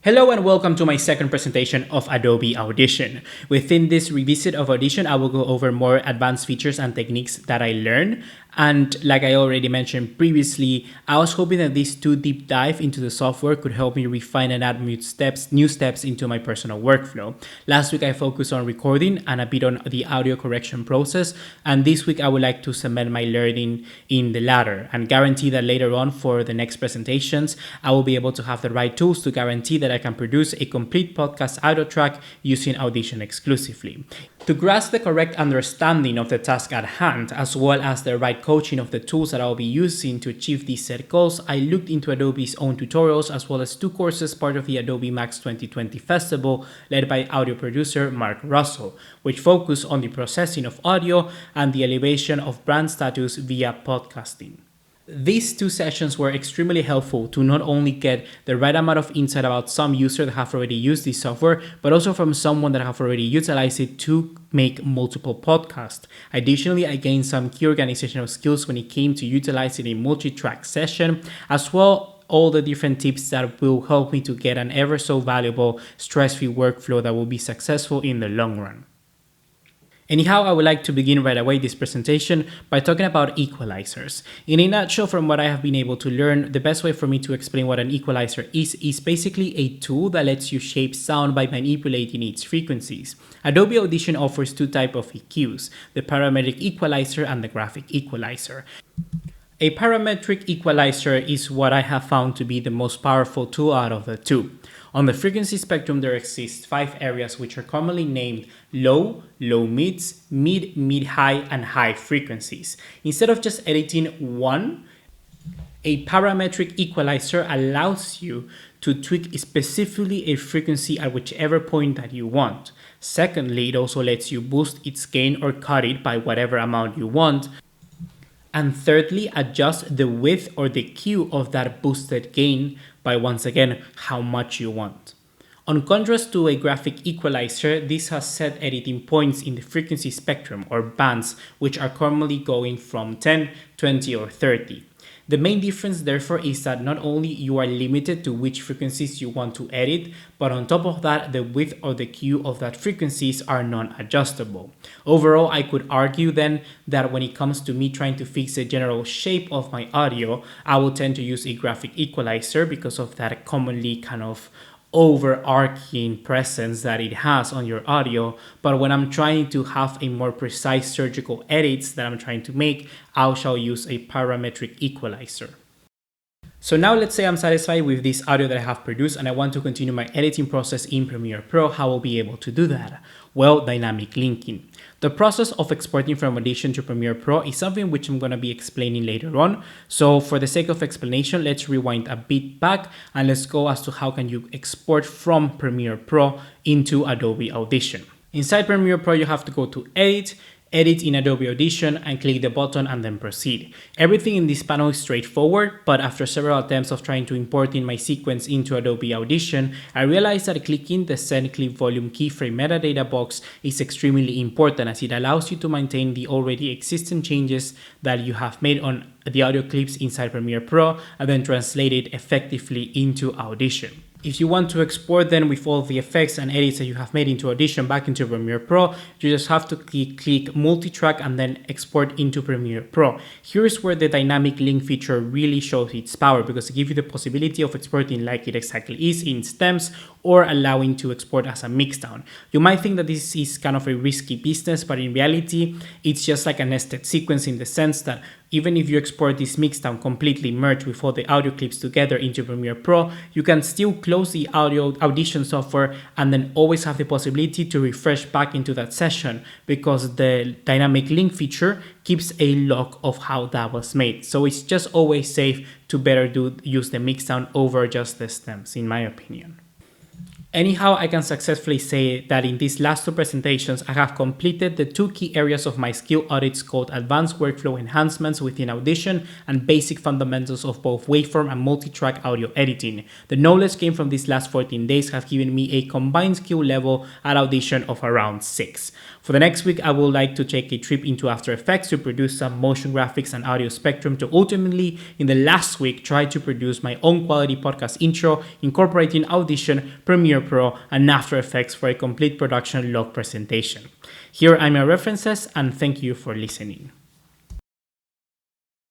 Hello and welcome to my second presentation of Adobe Audition. Within this revisit of Audition, I will go over more advanced features and techniques that I learned. And like I already mentioned previously, I was hoping that this deep dive into the software could help me refine and add new steps into my personal workflow. Last week I focused on recording and a bit on the audio correction process, and this week I would like to cement my learning in the latter and guarantee that later on for the next presentations I will be able to have the right tools to guarantee that I can produce a complete podcast audio track using Audition exclusively. To grasp the correct understanding of the task at hand, as well as the right coaching of the tools that I'll be using to achieve these set goals, I looked into Adobe's own tutorials as well as two courses part of the Adobe Max 2020 Festival led by audio producer Mark Russell, which focus on the processing of audio and the elevation of brand status via podcasting. These two sessions were extremely helpful to not only get the right amount of insight about some users that have already used this software, but also from someone that have already utilized it to make multiple podcasts. Additionally, I gained some key organizational skills when it came to utilizing a multi-track session, as well all the different tips that will help me to get an ever so valuable stress-free workflow that will be successful in the long run. Anyhow, I would like to begin right away this presentation by talking about equalizers. In a nutshell, from what I have been able to learn, the best way for me to explain what an equalizer is basically a tool that lets you shape sound by manipulating its frequencies. Adobe Audition offers two types of EQs, the parametric equalizer and the graphic equalizer. A parametric equalizer is what I have found to be the most powerful tool out of the two. On the frequency spectrum, there exist 5 areas which are commonly named low, low mids, mid high, and high frequencies. Instead of just editing one, a parametric equalizer allows you to tweak specifically a frequency at whichever point that you want. Secondly, it also lets you boost its gain or cut it by whatever amount you want. And thirdly, adjust the width or the Q of that boosted gain by, once again, how much you want. On contrast to a graphic equalizer, this has set editing points in the frequency spectrum or bands, which are commonly going from 10, 20, or 30. The main difference, therefore, is that not only you are limited to which frequencies you want to edit, but on top of that, the width or the Q of that frequencies are non-adjustable. Overall, I could argue then that when it comes to me trying to fix the general shape of my audio, I will tend to use a graphic equalizer because of that commonly kind of overarching presence that it has on your audio. But when I'm trying to have a more precise surgical edits that I'm trying to make, I shall use a parametric equalizer. So now let's say I'm satisfied with this audio that I have produced and I want to continue my editing process in Premiere Pro. How will I be able to do that? Well, dynamic linking. The process of exporting from Audition to Premiere Pro is something which I'm going to be explaining later on. So for the sake of explanation, let's rewind a bit back and let's go as to how can you export from Premiere Pro into Adobe Audition. Inside Premiere Pro, you have to go to Edit in Adobe Audition and click the button and then proceed. Everything in this panel is straightforward, but after several attempts of trying to import in my sequence into Adobe Audition, I realized that clicking the Send Clip Volume Keyframe metadata box is extremely important as it allows you to maintain the already existing changes that you have made on the audio clips inside Premiere Pro and then translate it effectively into Audition. If you want to export then with all the effects and edits that you have made into Audition back into Premiere Pro, you just have to click multi-track and then export into Premiere Pro. Here's where the dynamic link feature really shows its power because it gives you the possibility of exporting like it exactly is in stems or allowing to export as a mixdown. You might think that this is kind of a risky business, but in reality, it's just like a nested sequence in the sense that even if you export this mixdown completely merged with all the audio clips together into Premiere Pro, you can still close the Audition software and then always have the possibility to refresh back into that session because the dynamic link feature keeps a log of how that was made. So it's just always safe to better use the mixdown over just the stems, in my opinion. Anyhow, I can successfully say that in these last two presentations, I have completed the two key areas of my skill audits called Advanced Workflow Enhancements within Audition and Basic Fundamentals of both Waveform and Multi-Track Audio Editing. The knowledge gained from these last 14 days have given me a combined skill level at Audition of around 6. For the next week, I would like to take a trip into After Effects to produce some motion graphics and audio spectrum to ultimately, in the last week, try to produce my own quality podcast intro, incorporating Audition, Premiere Pro, and After Effects for a complete production log presentation. Here are my references, and thank you for listening.